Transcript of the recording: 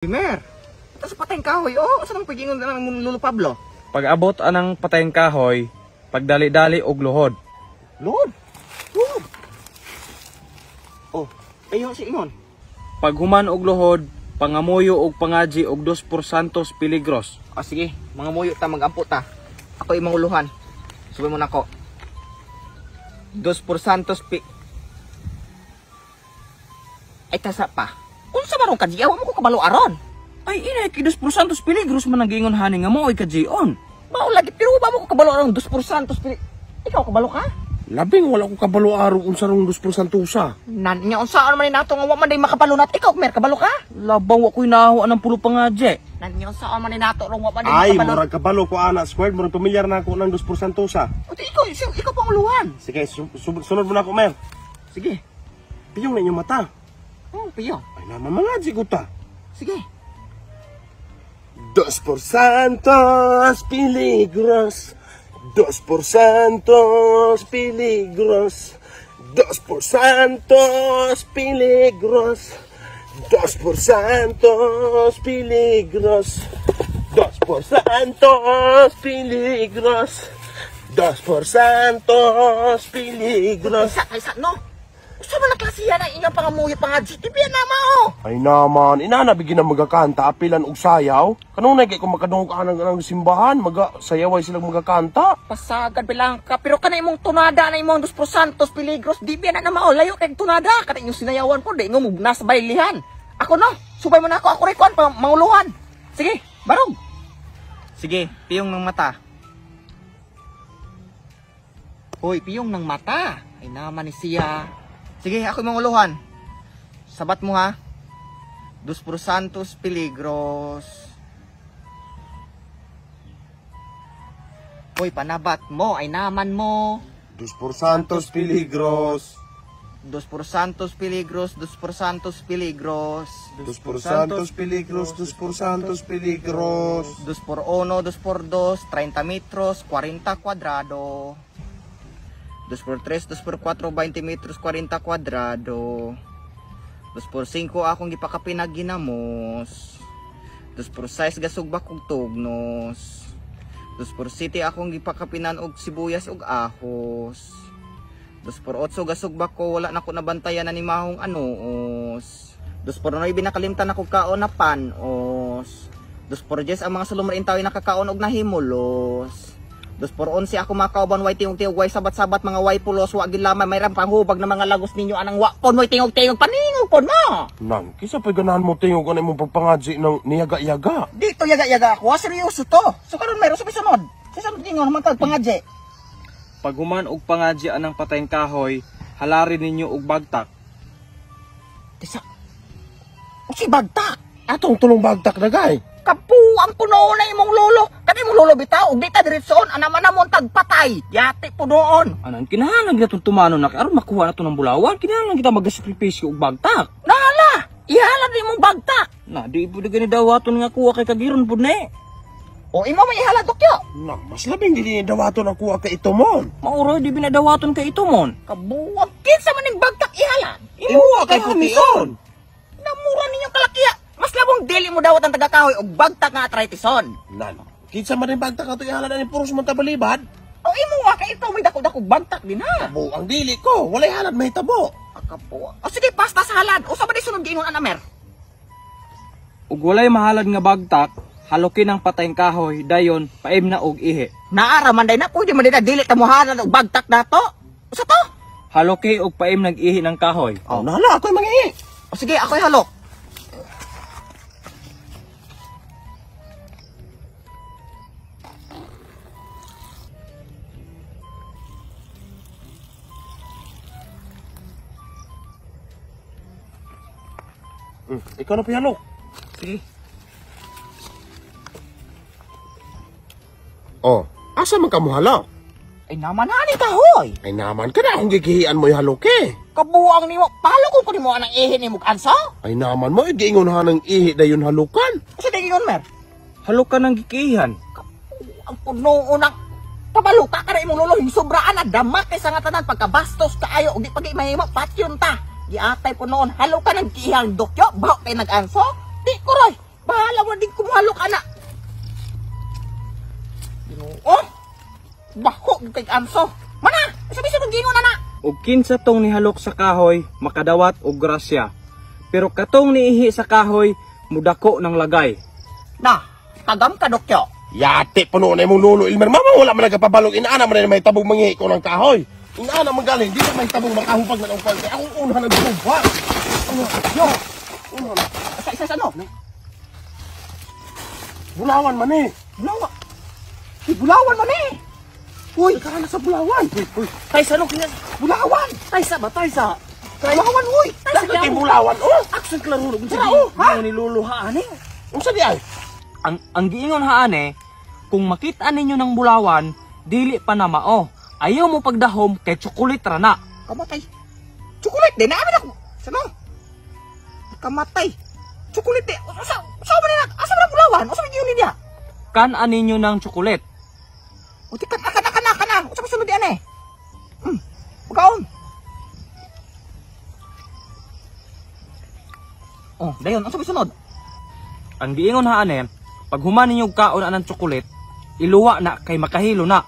Mer, ito sa patayang kahoy, oh. Saan ang pagingon ng Lolo Pablo? Pag abot anang patayang kahoy, pagdali-dali og luhod. Lord! Lord! Oh, ayo si Ingon. Pag human og luhod, pangamuyo og pangaji og 2% peligros. Oh, sige, mga muyo ta, mag-ampo ta. Ako imong uluhan. Subay mo na ako. 2% Ay, tasa pa. Unsa marong kadyaw mo ko kabalo aron? Ay inay kay 2% peligros man nagingon hani nga mo ay kajion. Mao lagi pero ba mo ko kabalo aron 2% Ikaw kabalo ka? Labing wala ko kabalo araw unsa rong 2% usa. Nan nya unsaan man ni nato nga wa man day makapalunat. Ikaw mer kabalo ka? Labaw wa koy naho anang pulo pangaji. Nan nya unsaan man ni nato rong wa man day Ay, makapalunat. murag kabalo ko ana squared murag pamilyar na ako ng 2% usa. O di ikaw pang uluhan. Sige, sunod mo na ako, Mer. Sige. Piyong na inyong mata. Oh, piyo. Ay naman mga jiguta. Sige. 2% peligros. 2% peligros. 2% peligros. 2% peligros. 2% peligros. 2% peligros. Isa, no? Usa man ang klasiya na inyong pangamuyo pangadji. Tibiyan na mao. Ay naman, inanabigin na magakanta, apilan og sayaw. Kanunay kay kung makadungog ka ng simbahan, sayaway silang magakanta. Pasagad bilang ka. Pero kana imong tunada na imong 2% peligros. Di biyan na mao. Layo kay tunada. Kana inyong sinayawan po. Di nga mo nasa baylihan. Ako no. Subay mo na ako. Ako rekon pa manguluhan. Sige. Barog. Sige, piyong ng mata. Hoy, piyong ng mata. Ay naman ni siya. Sige, ako yung manguluhan. Sabat mo ha. 2% peligros. Hoy, panabat mo. Ay naman mo. 2% peligros. 2% peligros. 2% peligros. 2% peligros. 2% peligros. 2 por 1, 2 por 2, 30 metros, 40 cuadrado. 2 por 3, 2 por 4, 20 metros, 40 cuadrado. 2 por 5, akong gipakapinag ginamos. 2 por 6, gasugba kog tugnos. 2 por 7, akong gipakapinan og sibuyas og ahos. 2 por 8, gasugba ko, wala na ko nabantayan na ni mahong anuos. 2 por 9, nakalimtan ako kaon na panos. 2 por 10, ang mga sulumarin tayo nakakaon og nahimulos. 2 por 11, ako makauban way tingog-tingog, way sabat-sabat, mga way pulos, wa gilaman, may panghubag na mga lagos ninyo, anang wakon, way tingog-tingog, paningog pon mo. Nang, kisa pa ganahan mo tingog ka na imong pagpangadji ng niyaga-yaga. Dito yaga-yaga ako, seryoso to. So karon mayroon sa sunod. Sa sunod ninyo naman tag pangadje. Pag human og pangaji anang patayang kahoy, halari ninyo og bagtak. Tisa. O si bagtak. Atong tulong bagtak na gay. Kapuang puno na imong lolo. Kani imong lolo bitaw, og dita diretsoon, anaman namon tagpatay. Yati po doon. Anan kinahanglan kita tumano na aron makuha na to ng bulawan, kinahanglan kita magasakripisyo og bagtak. Nala, ihalad imong bagtak. Na di pud gani dawaton nga kuha kay kagiron pud ni. O imo may ihalad dokyo. Nang, mas labing dili dawaton ako ka ito mon. Mauro di binadawaton kay ito mon. Kabuang kinsa man ning bagtak ihalad. Imuha kay putiyon. Namura ninyo kalakiya. Mas labong dili mo dawat ang tagakahoy og bagtak nga arthritis-on. Nan, kinsa man ning bagtak ato ihalad ani puros man tabalibad. O imo nga kay ito may dako-dako bagtak din ha. Tabo ang dili ko, walay halad may tabo. Akapo. O sige, pasta sa halad. Usa ba di sunod giingon anamer? Ug walay mahalad nga bagtak, halukin ang patayang kahoy dayon paim na og ihi. Naara man day na pwede man day na dili ta mo halad og bagtak dato. Usa to? Haluki og paim nag-ihi ng kahoy. Oh, nala ako'y mangi. O sige, ako'y halok. Ikaw na piyalo. Sige. Oh, asa man ka mo halaw? Ay naman hani kahoy. Ay naman ka na akong gigihian mo haloke. Kabuang nimo, palok ko nimo anang ihi nimo ansa? Ay naman mo, igiingon ha ng ihi dayon halukan. Usa day giingon mer? Halukan ng gikihan. Ang puno unang pabaluka ka na imong lolo sobraan na damak kay sa nga tanan pagkabastos kaayo ug di pagi mahimo patyon ta. Giatay po noon, halo ka ng kihang dokyo, baho kay nag-anso? Di ko roy, Bahala mo din kumuhalok, anak. Oh! Baho, kay Anso. Mana! Sabi-sabi gingon, anak. Ug kinsa tong nihalok sa kahoy, makadawat og grasya. Pero katong niihi sa kahoy, mudako ng lagay. Na, kagam ka, Dokyo. Yate puno na mong lolo Ilmer. Mama wala man nagkapabalog. Inaana man na may tabong mangihi ko ng kahoy. Inaana man galing. Di na may tabong makahupag na ng kwal. Kaya akong unahan ng gumpa. Yo! Unahan. Sa ano? Bulawan man eh. Bulawan. Bulawan man eh. Uy! Nagkahan na sa Bulawan. Uy, Taysa, no? Bulawan! Taysa ba? Taysa. Bulawan, uy. Taysa Dahil kay kaya. Bulawan. Oh! Aksan klaro ug Tara, oh, ha? ni lolo ha ani. Unsa di ay? Ang giingon haane, kung makita ninyo ng bulawan, dili pa na mao. Ayaw mo pagdahom kay tsokolit ra na. Kamatay. Chocolate din. Naamin ako. Sano? Kamatay. Chocolate din. Asa ba nila? Asa ba na Bulawan? Asa ba yun niya? Kan-an ninyo ng tsokolit. Uti ka na. Asa ba sunod yan eh? Pagkaon. Oh, dayon. Asa ba sunod? Ang giingon haane, pag human ninyo kaon anang tsokolit, iluwa na kay makahilo na.